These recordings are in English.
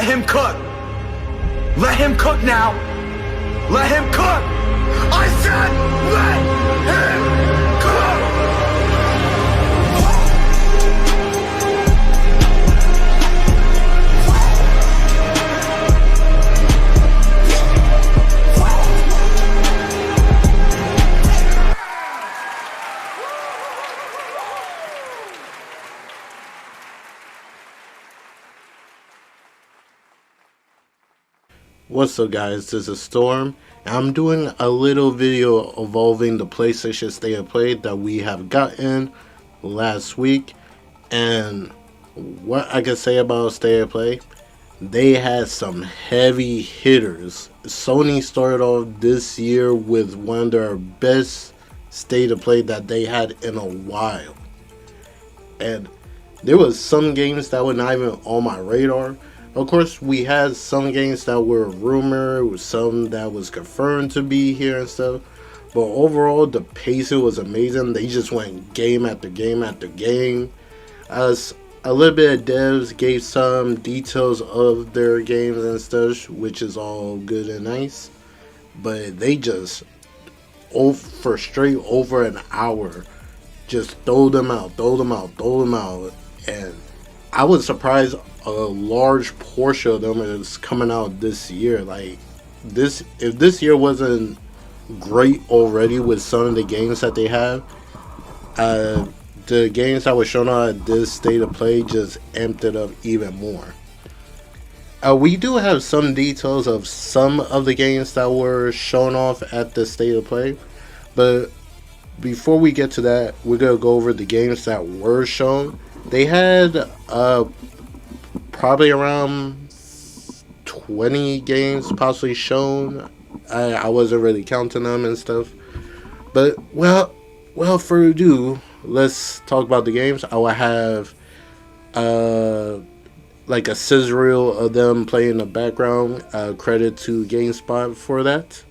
him cook. Let him cook now. Let him cook. I said let him cook. What's up, guys? This is Storm. I'm doing a little video involving the PlayStation State of Play that we have gotten last week. And what I can say about State of Play, they had some heavy hitters. Sony started off this year with one of their best State of Play that they had in a while. And there was some games that were not even on my radar. Of course, we had some games that were rumored, some that was confirmed to be here and stuff. But overall, the pacing was amazing. They just went game after game after game. As a little bit of devs gave some details of their games and stuff, which is all good and nice. But they just, for straight over an hour, just throw them out. And I was surprised a large portion of them is coming out this year. Like this, if this year wasn't great already with some of the games that they have, the games that were shown out at this State of Play just amped it up even more. We do have some details of some of the games that were shown off at the State of Play, but before we get to that, we're gonna go over the games that were shown. They had probably around 20 games possibly shown. I wasn't really counting them and stuff. But, well, for ado, let's talk about the games. I will have like a scissor reel of them playing in the background. Credit to GameSpot for that.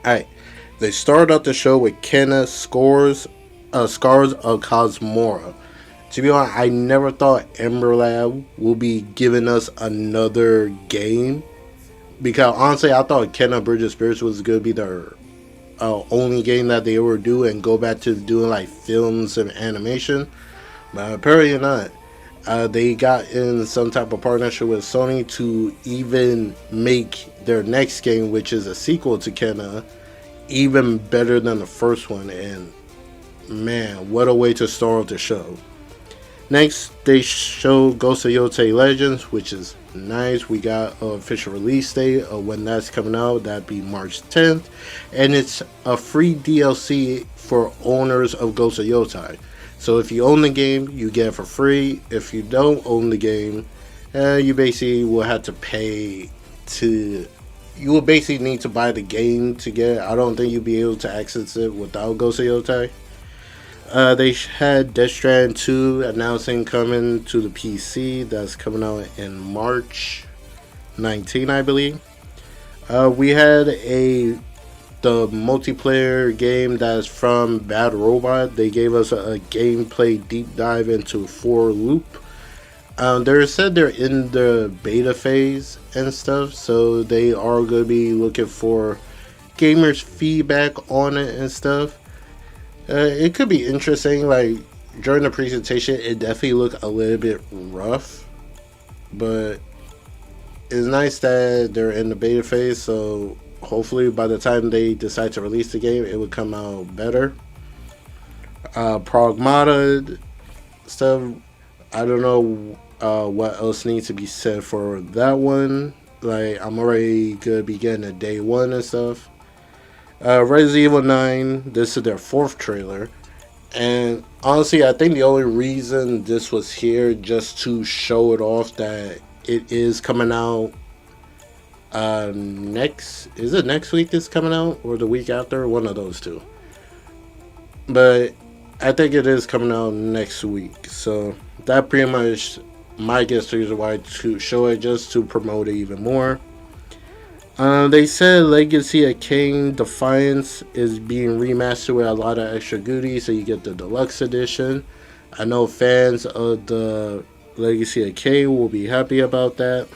Alright, they started out the show with Kenna Scars of Cosmora. To be honest, I never thought Ember Lab would be giving us another game. Because honestly, I thought Kenna Bridge of Spirits was going to be their only game that they were do and go back to doing like films and animation. But apparently not. They got in some type of partnership with Sony to even make their next game, which is a sequel to Kenna, even better than the first one. And man, what a way to start the show. Next, they showed Ghost of Yotei Legends, which is nice. We got an official release date of when that's coming out. That'd be March 10th. And it's a free DLC for owners of Ghost of Yotei. So if you own the game, you get it for free. If you don't own the game, you basically will have to pay to... You will basically need to buy the game to get it. I don't think you'll be able to access it without Ghost of Yotei. They had Death Stranding 2 announcing coming to the PC. That's coming out in March 19, I believe. We had the multiplayer game that's from Bad Robot. They gave us a gameplay deep dive into 4 Loop. They said they're in the beta phase and stuff, so they are going to be looking for gamers' feedback on it and stuff. It could be interesting. Like during the presentation, it definitely looked a little bit rough, but it's nice that they're in the beta phase. So hopefully, by the time they decide to release the game, it would come out better. Pragmata stuff. I don't know what else needs to be said for that one. Like I'm already gonna be getting a day one and stuff. Resident Evil 9, this is their 4th trailer, and honestly I think the only reason this was here just to show it off that it is coming out next week it's coming out, or the week after, one of those two, but I think it is coming out next week, so that pretty much my guess reason why to show it, just to promote it even more. They said Legacy of Kain Defiance is being remastered with a lot of extra goodies, so you get the deluxe edition. I know fans of the Legacy of K will be happy about that.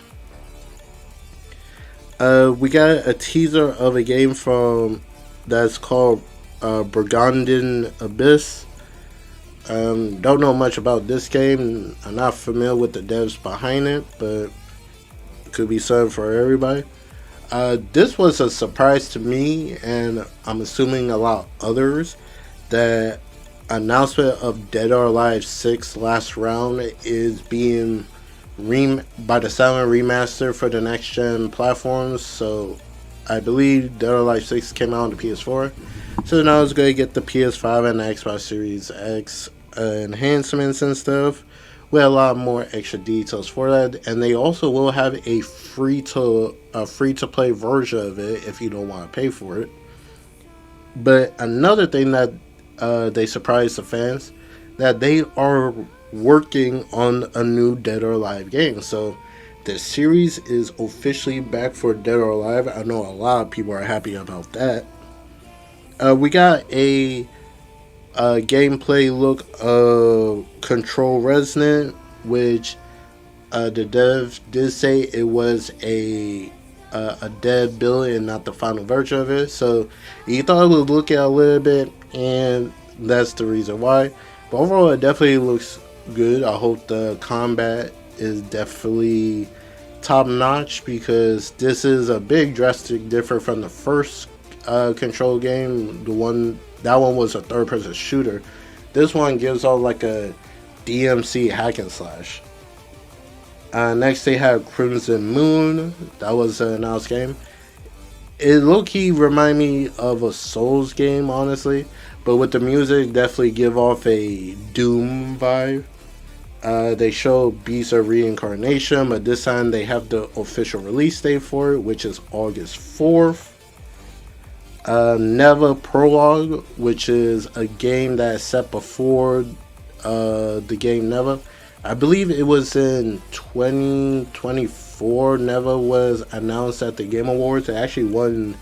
We got a teaser of a game from that's called Burgundian Abyss. Don't know much about this game. I'm not familiar with the devs behind it, but it could be something for everybody. This was a surprise to me, and I'm assuming a lot of others, that announcement of Dead or Alive 6 Last Round is being by the Silent Remaster for the next gen platforms. So I believe Dead or Alive 6 came out on the PS4. So now it's going to get the PS5 and the Xbox Series X enhancements and stuff with a lot more extra details for that. And they also will have a free to play version of it if you don't want to pay for it. But another thing that they surprised the fans, that they are working on a new Dead or Alive game. So the series is officially back for Dead or Alive. I know a lot of people are happy about that. We got a gameplay look of Control Resonant, which the dev did say it was a dead build and not the final version of it. So you thought it would look at a little bit, and that's the reason why. But overall, it definitely looks good. I hope the combat is definitely top notch, because this is a big drastic difference from the first Control game. That one was a third person shooter. This one gives off like a DMC hack and slash. Next they have Crimson Moon. That was an announced game. It low-key remind me of a Souls game, honestly, but with the music, definitely give off a Doom vibe. They show Beast of Reincarnation, but this time they have the official release date for it, which is August 4th. Neva Prologue, which is a game that is set before the game Neva. I believe it was in 2024. Neva was announced at the Game Awards. It actually won,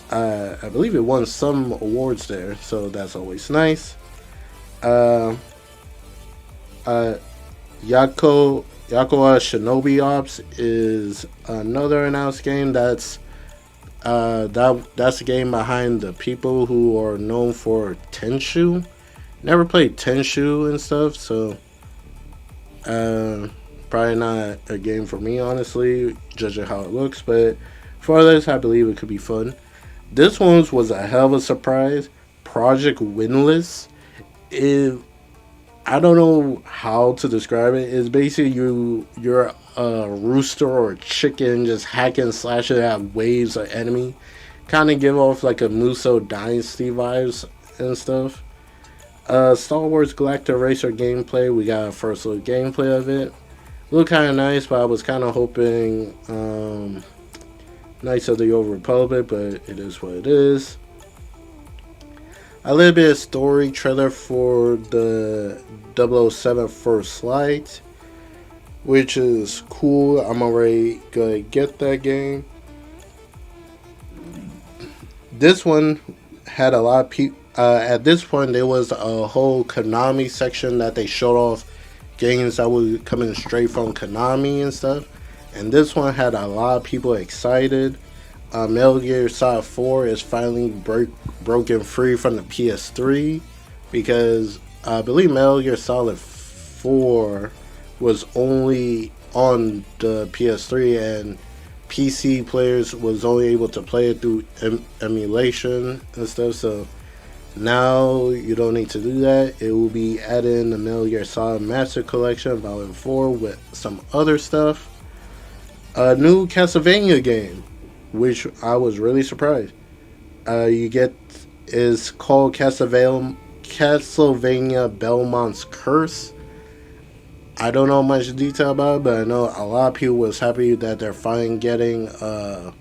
I believe it won some awards there, so that's always nice. Yakoa Shinobi Ops is another announced game. That's a game behind the people who are known for Tenchu. Never played Tenchu and stuff, so probably not a game for me, honestly, judging how it looks. But for others, I believe it could be fun. This one was a hell of a surprise. Project Windless. I don't know how to describe it. It's basically you're a rooster or a chicken just hacking, slashing at waves of enemy. Kind of give off like a Muso Dynasty vibes and stuff. Star Wars Galactic Racer gameplay. We got a first look gameplay of it. Looked kind of nice, but I was kind of hoping Knights of the Old Republic, but it is what it is. A little bit of story trailer for the 007 First Light, which is cool. I'm already gonna get that game. This one had a lot of people. At this point, there was a whole Konami section that they showed off games that were coming straight from Konami and stuff. And this one had a lot of people excited. Metal Gear Solid 4 is finally broken free from the PS3, because I believe Metal Gear Solid 4 was only on the PS3, and PC players was only able to play it through emulation and stuff. So now you don't need to do that. It will be added in the Metal Gear Solid Master Collection Volume 4 with some other stuff. A new Castlevania game, which I was really surprised. Is called Castlevania Belmont's Curse. I don't know much detail about it, but I know a lot of people was happy that they're finally getting a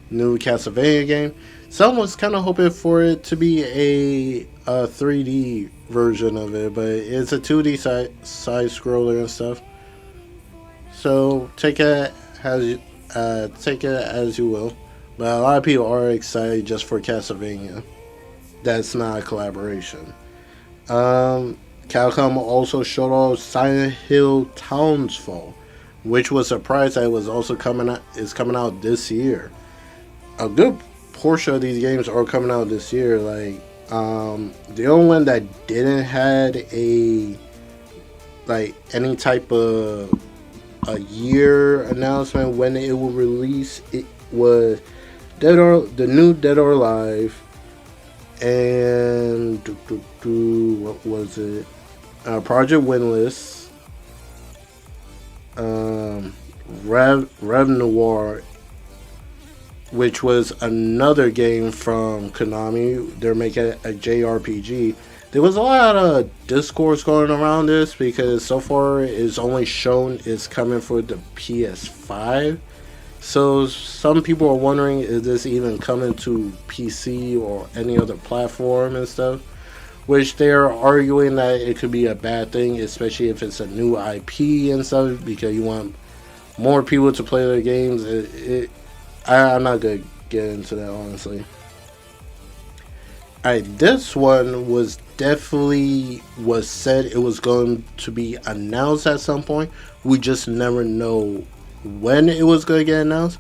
new Castlevania game. Some was kind of hoping for it to be a 3D version of it, but it's a 2D side scroller and stuff. So take it as you will. But a lot of people are excited just for Castlevania. That's not a collaboration. Capcom also showed off Silent Hill Townsfall, which was surprised that it was also coming out this year. A good portion of these games are coming out this year. Like the only one that didn't had a like any type of a year announcement when it will release, it was the new Dead or Alive, and what was it? Project Windless, Rev Noir, which was another game from Konami. They're making a JRPG. There was a lot of discourse going around this because so far it's only shown it's coming for the PS5. So some people are wondering, is this even coming to PC or any other platform and stuff? Which they're arguing that it could be a bad thing, especially if it's a new IP and stuff, because you want more people to play their games. I'm not gonna get into that, honestly. Alright, this one was definitely was said it was going to be announced at some point. We just never know when it was going to get announced.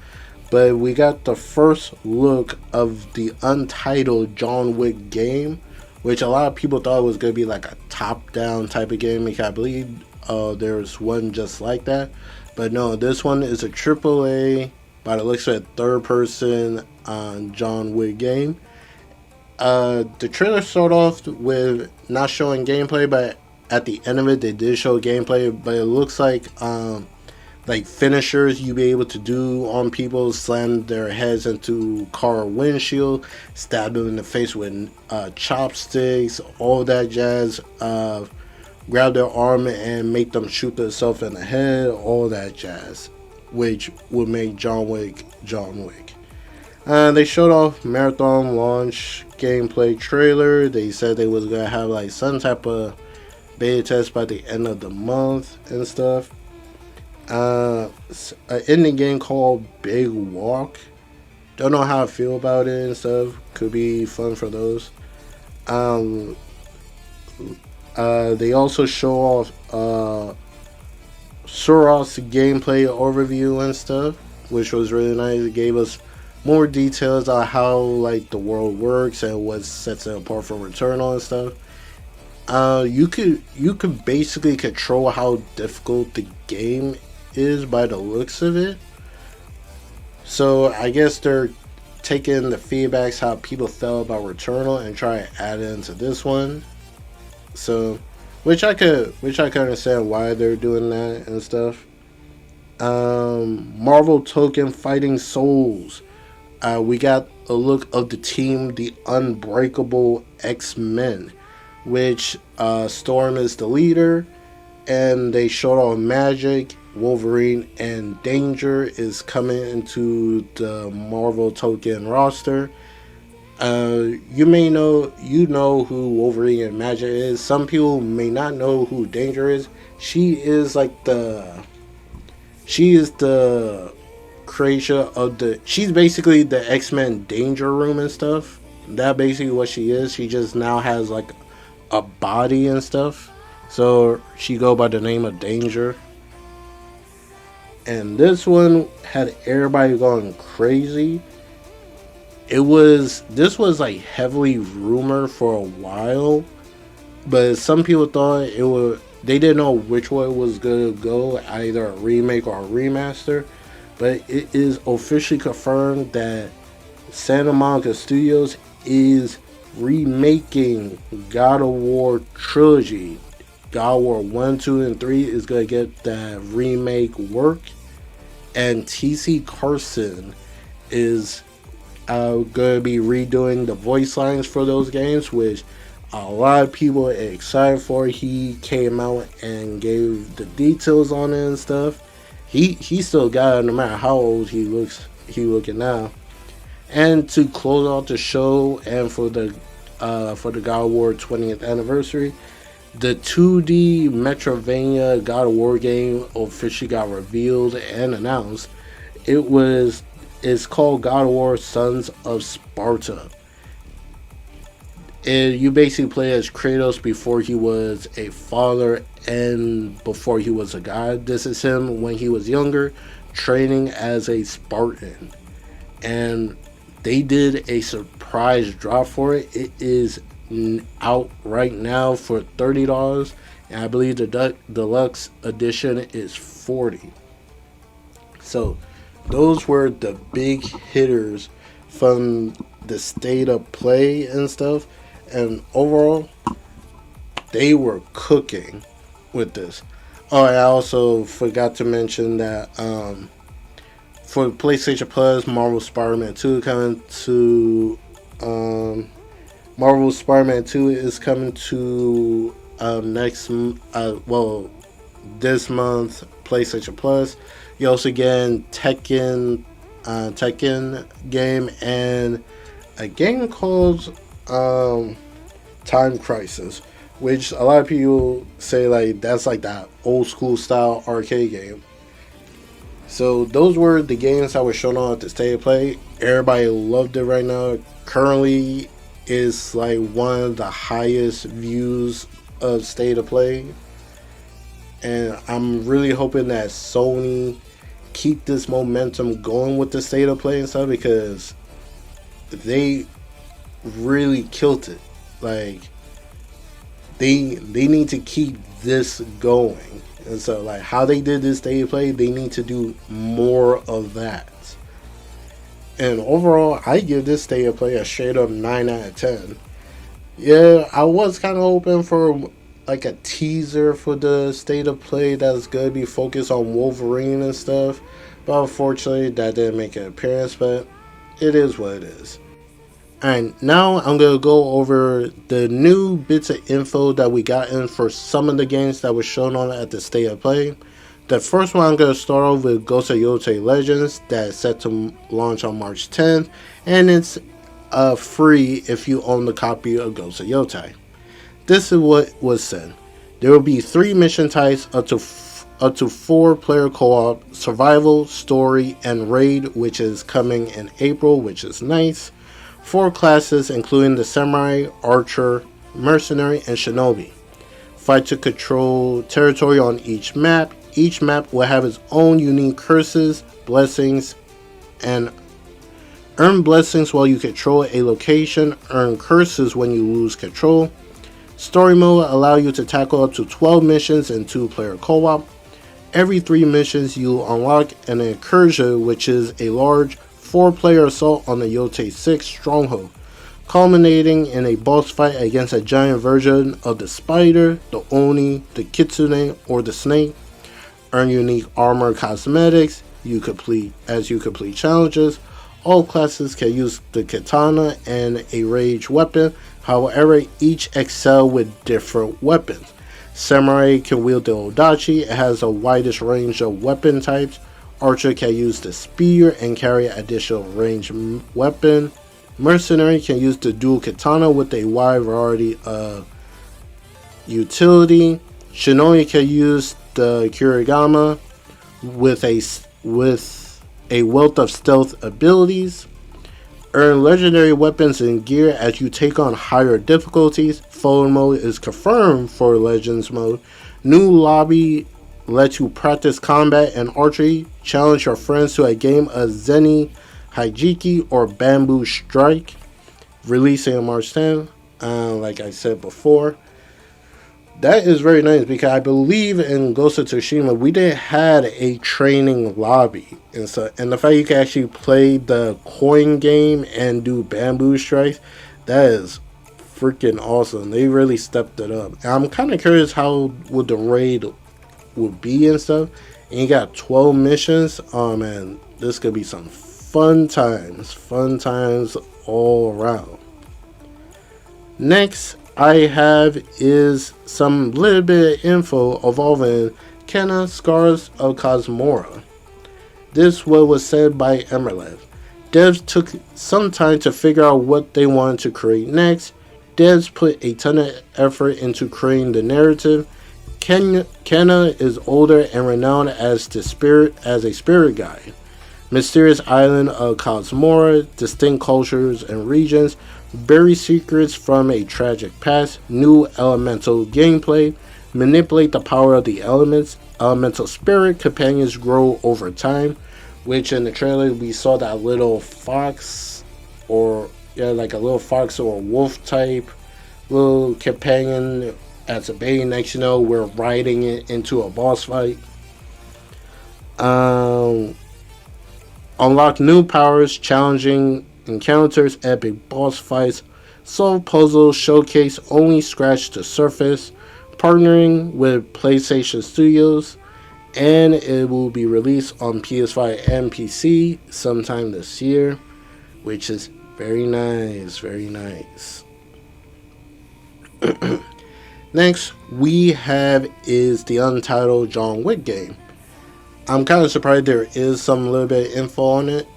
But we got the first look of the untitled John Wick game, which a lot of people thought was going to be like a top-down type of game. Because I believe there's one just like that. But no, this one is a AAA, by the looks of it, third-person John Wick game. The trailer started off with not showing gameplay, but at the end of it, they did show gameplay. But it looks like finishers you be able to do on people, slam their heads into car windshield, stab them in the face with chopsticks, all that jazz. Grab their arm and make them shoot themselves in the head, all that jazz, which would make John Wick John Wick. They showed off marathon launch gameplay trailer. They said they was gonna have like some type of beta test by the end of the month and stuff. An indie game called Big Walk. Don't know how I feel about it and stuff. Could be fun for those. They also show off Suros gameplay overview and stuff, which was really nice. It gave us more details on how like the world works and what sets it apart from Returnal and stuff. You could basically control how difficult the game is by the looks of it. So I guess they're taking the feedbacks how people felt about Returnal and try to add it into this one. So, which I could understand why they're doing that and stuff. Marvel Token Fighting Souls. We got a look of the team, the Unbreakable X-Men, which Storm is the leader, and they showed off Magic, Wolverine, and Danger is coming into the Marvel Token roster. You know who Wolverine and Magic is. Some people may not know who Danger is. She is the creature of she's basically the X-Men Danger Room and stuff. That basically what she is. She just now has like a body and stuff. So she go by the name of Danger. And this one had everybody going crazy. This was like heavily rumored for a while, but some people thought they didn't know which way it was gonna go, either a remake or a remaster. But it is officially confirmed that Santa Monica Studios is remaking God of War trilogy. God of War 1, 2, and 3 is gonna get that remake work, and TC Carson is going to be redoing the voice lines for those games, which a lot of people are excited for. He came out and gave the details on it and stuff. He still got it no matter how old he looking now. And to close out the show and for the God of War 20th anniversary, the 2D Metroidvania God of War game officially got revealed and announced. It's called God of War Sons of Sparta. And you basically play as Kratos before he was a father and before he was a god. This is him when he was younger, training as a Spartan. And they did a surprise drop for it. It is out right now for $30, and I believe the deluxe edition is $40. So those were the big hitters from the state of play and stuff. And overall, they were cooking with this. Oh, I also forgot to mention that for PlayStation Plus, Marvel Spider-Man 2 coming to Marvel Spider-Man 2 is coming to this month PlayStation Plus. You also get Tekken game and a game called Time Crisis, which a lot of people say like that's like that old school style arcade game. So those were the games that were shown on at the State of Play. Everybody loved it right now. Currently is like one of the highest views of State of Play. And I'm really hoping that Sony keep this momentum going with the State of Play and stuff, because they really killed it. Like they need to keep this going. And so like how they did this State of Play, they need to do more of that. And overall, I give this State of Play a straight up 9 out of 10. Yeah, I was kind of hoping for like a teaser for the State of Play that's going to be focused on Wolverine and stuff. But unfortunately, that didn't make an appearance, but it is what it is. Alright, now I'm going to go over the new bits of info that we got in for some of the games that were shown on at the State of Play. The first one I'm going to start off with Ghost of Yotei Legends that is set to launch on March 10th, and it's free if you own the copy of Ghost of Yotei. This is what was said. There will be 3 mission types up to 4-player co-op, survival, story, and raid, which is coming in April, which is nice. 4 classes including the samurai, archer, mercenary, and shinobi. Fight to control territory on each map. Each map will have its own unique curses, blessings, and earn blessings while you control a location, earn curses when you lose control. Story mode allow you to tackle up to 12 missions in 2-player co-op. Every 3 missions you unlock an incursion, which is a large 4-player assault on the Yotei 6 stronghold, culminating in a boss fight against a giant version of the spider, the oni, the kitsune, or the snake. Earn unique armor cosmetics as you complete challenges. All classes can use the katana and a ranged weapon, however each excel with different weapons. Samurai can wield the odachi, it has the widest range of weapon types. Archer can use the spear and carry additional ranged weapon. Mercenary can use the dual katana with a wide variety of utility. Shinobi can use the kurigama with a wealth of stealth abilities. Earn legendary weapons and gear as you take on higher difficulties. Forward mode is confirmed for Legends mode. New lobby lets you practice combat and archery. Challenge your friends to a game of Zeni Hijiki or Bamboo Strike. Releasing on March 10th. Like I said before, that is very nice because I believe in Ghost of Tsushima we didn't had a training lobby and so, and the fact you can actually play the coin game and do bamboo strikes, that is freaking awesome. They really stepped it up. And I'm kind of curious how would the raid would be and stuff. And you got 12 missions. Oh man, this could be some fun times all around. Next I have is some little bit of info involving Kenna Scars of Cosmora. This was said by Emerlev. Devs took some time to figure out what they wanted to create next. Devs put a ton of effort into creating the narrative. Kenna is older and renowned as a spirit guide. Mysterious island of Cosmora, distinct cultures and regions, bury secrets from a tragic past, new elemental gameplay, manipulate the power of the elements, elemental spirit, companions grow over time, which in the trailer we saw that little fox or like a little fox or wolf type little companion as a baby. Next, we're riding it into a boss fight. Um, Unlock new powers, challenging encounters, epic boss fights, solve puzzles, showcase only scratch the surface, partnering with PlayStation Studios, and it will be released on PS5 and PC sometime this year, which is very nice, very nice. Next, we have is the untitled John Wick game. I'm kind of surprised there is some little bit of info on it,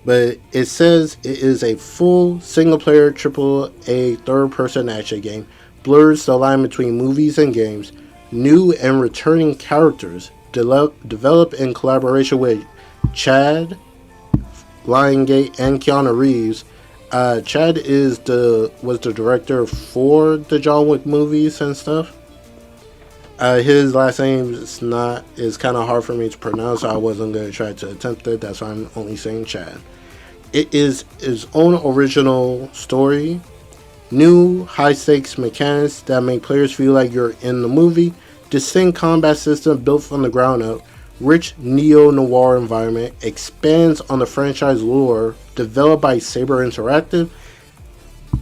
but it says it is a full single-player AAA third-person action game, blurs the line between movies and games, new and returning characters, developed in collaboration with Chad, Lionsgate, and Keanu Reeves. Chad was the director for the John Wick movies and stuff. His last name is kind of hard for me to pronounce, so I wasn't going to try to attempt it. That's why I'm only saying Chad. It is his own original story, new high stakes mechanics that make players feel like you're in the movie, distinct combat system built from the ground up, rich neo-noir environment, expands on the franchise lore developed by Saber Interactive,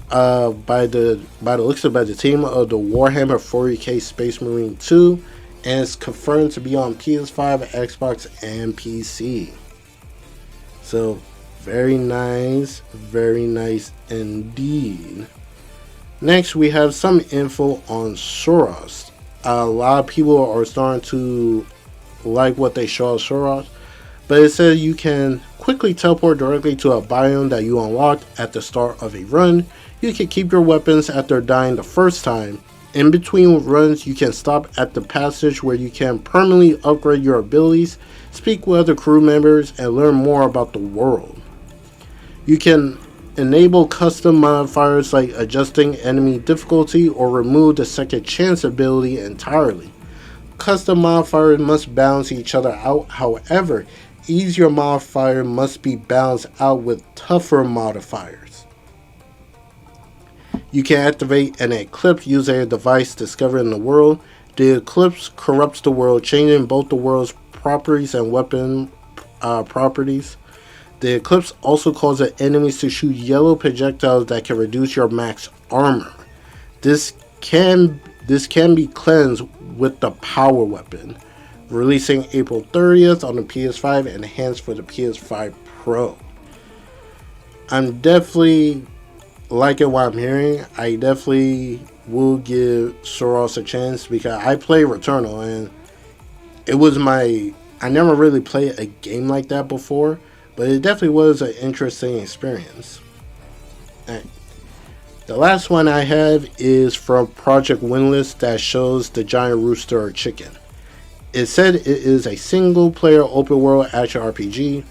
by the looks of the team of the Warhammer 40k Space Marine 2, and it's confirmed to be on PS5, Xbox, and PC. So very nice indeed. Next, we have some info on Soros. A lot of people are starting to like what they show of Soros, but it says you can quickly teleport directly to a biome that you unlock at the start of a run. You can keep your weapons after dying the first time. In between runs, you can stop at the passage where you can permanently upgrade your abilities, speak with other crew members, and learn more about the world. You can enable custom modifiers like adjusting enemy difficulty or remove the second chance ability entirely. Custom modifiers must balance each other out. However, easier modifier must be balanced out with tougher modifiers. You can activate an eclipse using a device discovered in the world. The eclipse corrupts the world, changing both the world's properties and weapon properties. The eclipse also causes enemies to shoot yellow projectiles that can reduce your max armor. This can be cleansed with the power weapon, releasing April 30th on the PS5, enhanced for the PS5 Pro. I'm definitely liking what I'm hearing. I definitely will give Soros a chance because I play Returnal and I never really played a game like that before, but it definitely was an interesting experience. Right. The last one I have is from Project Windless that shows the giant rooster or chicken. It said it is a single-player open-world action RPG,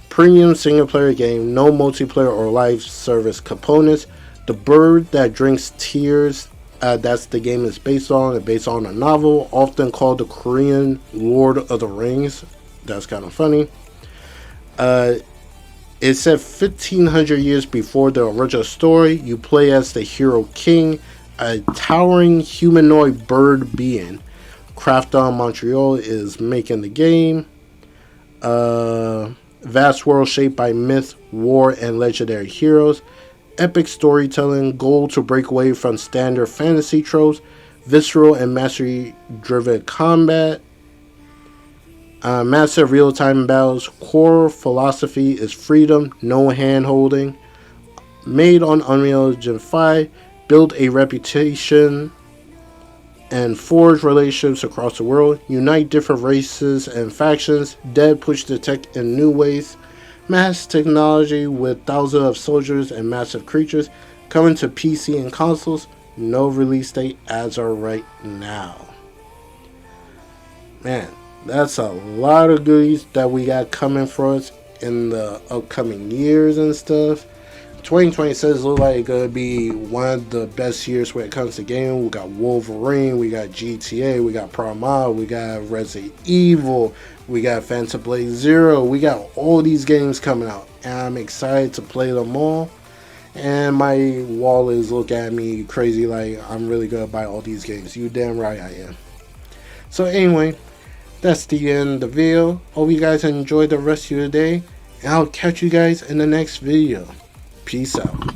premium single-player game, no multiplayer or live service components. The bird that drinks tears, that's the game is based on. It's based on a novel, often called the Korean Lord of the Rings. That's kind of funny. It said 1500 years before the original story, you play as the hero King, a towering humanoid bird being. Krafton Montreal is making the game. Vast world shaped by myth, war, and legendary heroes. Epic storytelling, goal to break away from standard fantasy tropes. Visceral and mastery-driven combat. Massive real-time battles. Core philosophy is freedom, no hand-holding. Made on Unreal Engine 5. Build a reputation and forge relationships across the world. Unite different races and factions. Dead push the tech in new ways. Mass technology with thousands of soldiers and massive creatures. Coming to PC and consoles. No release date as of right now. Man, that's a lot of goodies that we got coming for us in the upcoming years and stuff. 2026 looks like it's gonna be one of the best years when it comes to gaming. We got Wolverine, we got GTA, we got Prima, we got Resident Evil, we got Phantom Blade Zero. We got all these games coming out, and I'm excited to play them all. And my wallet is looking at me crazy like I'm really gonna buy all these games. You damn right I am. So anyway, that's the end of the video. Hope you guys enjoyed the rest of your day, and I'll catch you guys in the next video. Peace out.